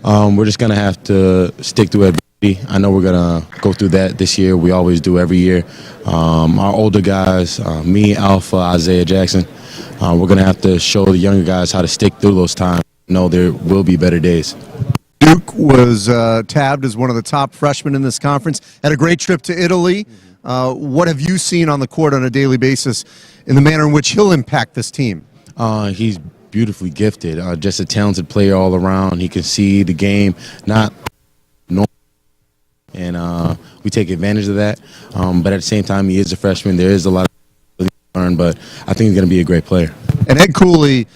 We're just going to have to stick to it. I know we're going to go through that this year. We always do every year. Our older guys, me, Alpha, Isaiah Jackson, we're going to have to show the younger guys how to stick through those times. No, there will be better days. Duke was tabbed as one of the top freshmen in this conference. Had a great trip to Italy. What have you seen on the court on a daily basis in the manner in which he'll impact this team? He's beautifully gifted, just a talented player all around. He can see the game, not normal, and we take advantage of that. But at the same time, he is a freshman. There is a lot of learn, but I think he's going to be a great player. And Ed Cooley,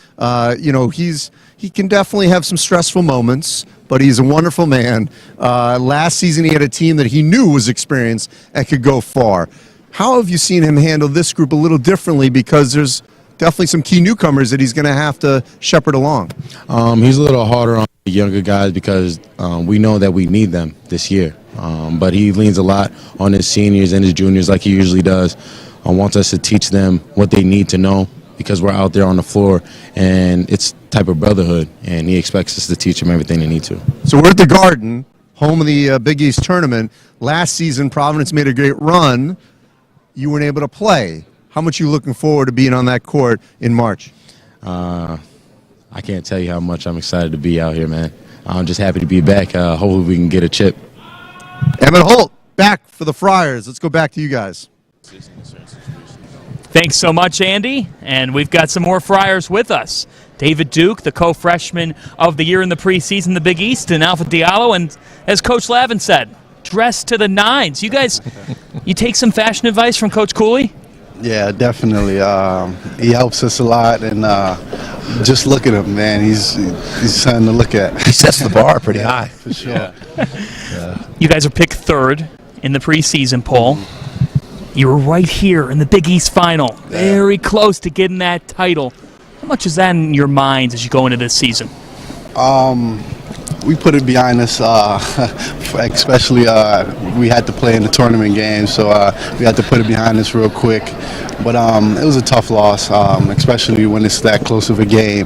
he can definitely have some stressful moments, but he's a wonderful man. Last season, he had a team that he knew was experienced and could go far. How have you seen him handle this group a little differently? Because there's definitely some key newcomers that he's going to have to shepherd along. He's a little harder on the younger guys because we know that we need them this year. But he leans a lot on his seniors and his juniors like he usually does. Wants us to teach them what they need to know because we're out there on the floor, and it's type of brotherhood, and he expects us to teach them everything they need to. So we're at the Garden, home of the Big East tournament. Last season, Providence made a great run. You weren't able to play. How much are you looking forward to being on that court in March? I can't tell you how much I'm excited to be out here, man. I'm just happy to be back. Hopefully we can get a chip. Emmitt Holt, back for the Friars. Let's go back to you guys. Thanks so much, Andy. And we've got some more Friars with us. David Duke, the co-freshman of the year in the preseason, the Big East, and Alpha Diallo. And as Coach Lavin said, dressed to the nines. You guys, you take some fashion advice from Coach Cooley? Yeah, definitely. He helps us a lot, and just look at him, man. He's something to look at. He sets the bar pretty high. For sure. Yeah. You guys are picked third in the preseason poll. You were right here in the Big East final, very close to getting that title. How much is that in your minds as you go into this season? We put it behind us, especially we had to play in the tournament game, so we had to put it behind us real quick. But it was a tough loss, especially when it's that close of a game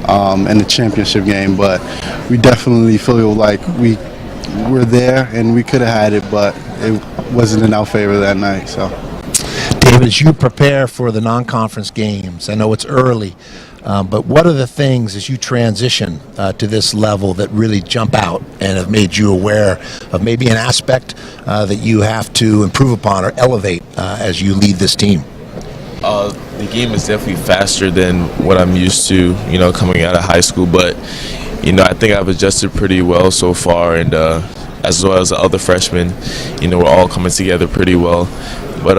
and the championship game. But we definitely feel like we were there and we could have had it, but it wasn't in our favor that night. So, David, as you prepare for the non-conference games, I know it's early, but what are the things as you transition to this level that really jump out and have made you aware of maybe an aspect that you have to improve upon or elevate as you lead this team? The game is definitely faster than what I'm used to, coming out of high school. But, I think I've adjusted pretty well so far, and as well as the other freshmen, we're all coming together pretty well. But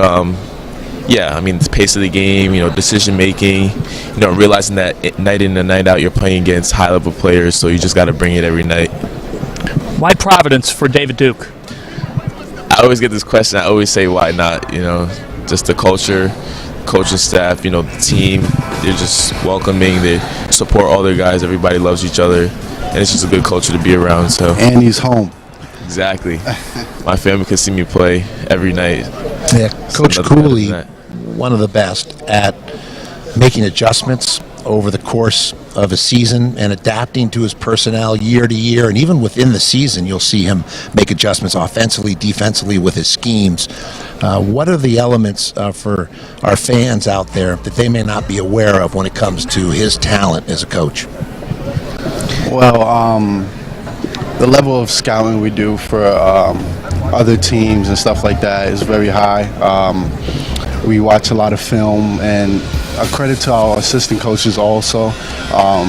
the pace of the game, decision making, realizing that night in and night out you're playing against high level players, so you just got to bring it every night. Why Providence for David Duke? I always get this question. I always say why not. Just the culture, coaching staff, the team. They're just welcoming. They support all their guys. Everybody loves each other, and it's just a good culture to be around. So. And he's home. Exactly. My family can see me play every night. Yeah, Coach Cooley, one of the best at making adjustments over the course of a season and adapting to his personnel year to year. And even within the season, you'll see him make adjustments offensively, defensively with his schemes. What are the elements for our fans out there that they may not be aware of when it comes to his talent as a coach? Well, the level of scouting we do for other teams and stuff like that is very high. We watch a lot of film, and a credit to our assistant coaches also.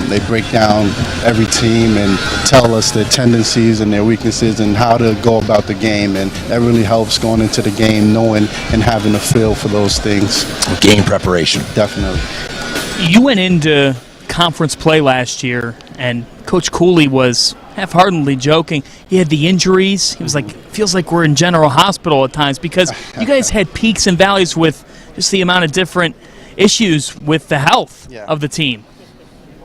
They break down every team and tell us their tendencies and their weaknesses and how to go about the game, and that really helps going into the game, knowing and having a feel for those things. Game preparation. Definitely. You went into conference play last year, and Coach Cooley was half-heartedly joking. He had the injuries. He was like, feels like we're in General Hospital at times because you guys had peaks and valleys with just the amount of different issues with the health of the team.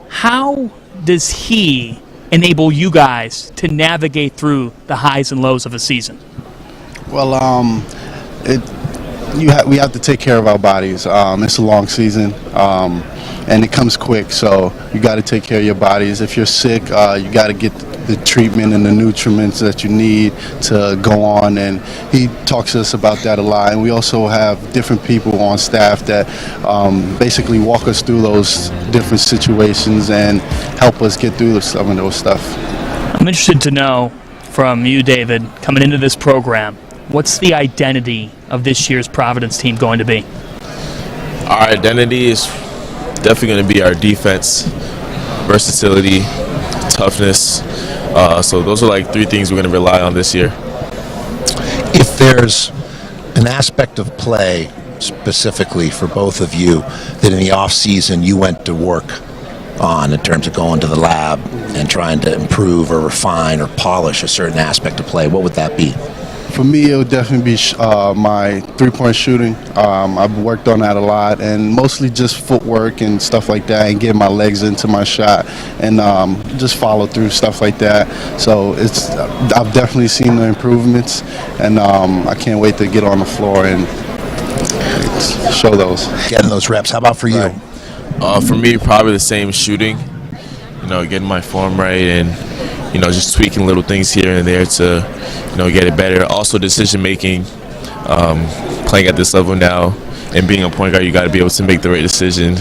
How does he enable you guys to navigate through the highs and lows of a season? Well, we have to take care of our bodies. It's a long season. And it comes quick, so you got to take care of your bodies. If you're sick, you got to get the treatment and the nutriments that you need to go on, and he talks to us about that a lot. And we also have different people on staff that basically walk us through those different situations and help us get through some of those stuff. I'm interested to know from you, David, coming into this program, what's the identity of this year's Providence team going to be? Our identity is definitely going to be our defense, versatility, toughness. So those are like 3 things we're going to rely on this year. If there's an aspect of play specifically for both of you that in the off season you went to work on in terms of going to the lab and trying to improve or refine or polish a certain aspect of play, what would that be? For me, it would definitely be my three-point shooting. I've worked on that a lot, and mostly just footwork and stuff like that, and getting my legs into my shot, and just follow through stuff like that. So I've definitely seen the improvements, and I can't wait to get on the floor and show those. Getting those reps. How about for you? Right. For me, probably the same shooting. Getting my form right and just tweaking little things here and there to get it better. Also, decision making. Playing at this level now and being a point guard, you got to be able to make the right decision.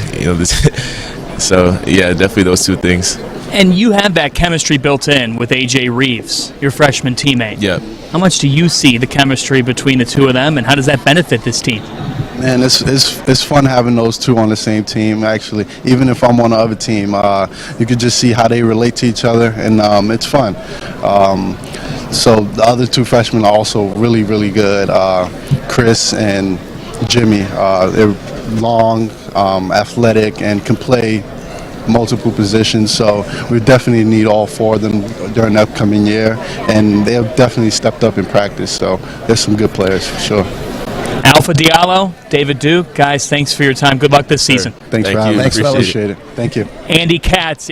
So yeah, definitely those 2 things. And you have that chemistry built in with AJ Reeves, your freshman teammate. Yeah. How much do you see the chemistry between the 2 of them, and how does that benefit this team? Man, it's fun having those 2 on the same team, actually. Even if I'm on the other team, you could just see how they relate to each other, and it's fun. So the other 2 freshmen are also really, really good. Chris and Jimmy, they're long, athletic, and can play multiple positions. So we definitely need all 4 of them during the upcoming year, and they've definitely stepped up in practice. So there's some good players for sure. Alpha Diallo, David Duke, guys, thanks for your time. Good luck this season. Thanks for having me. Appreciate it. Thank you. Andy Katz.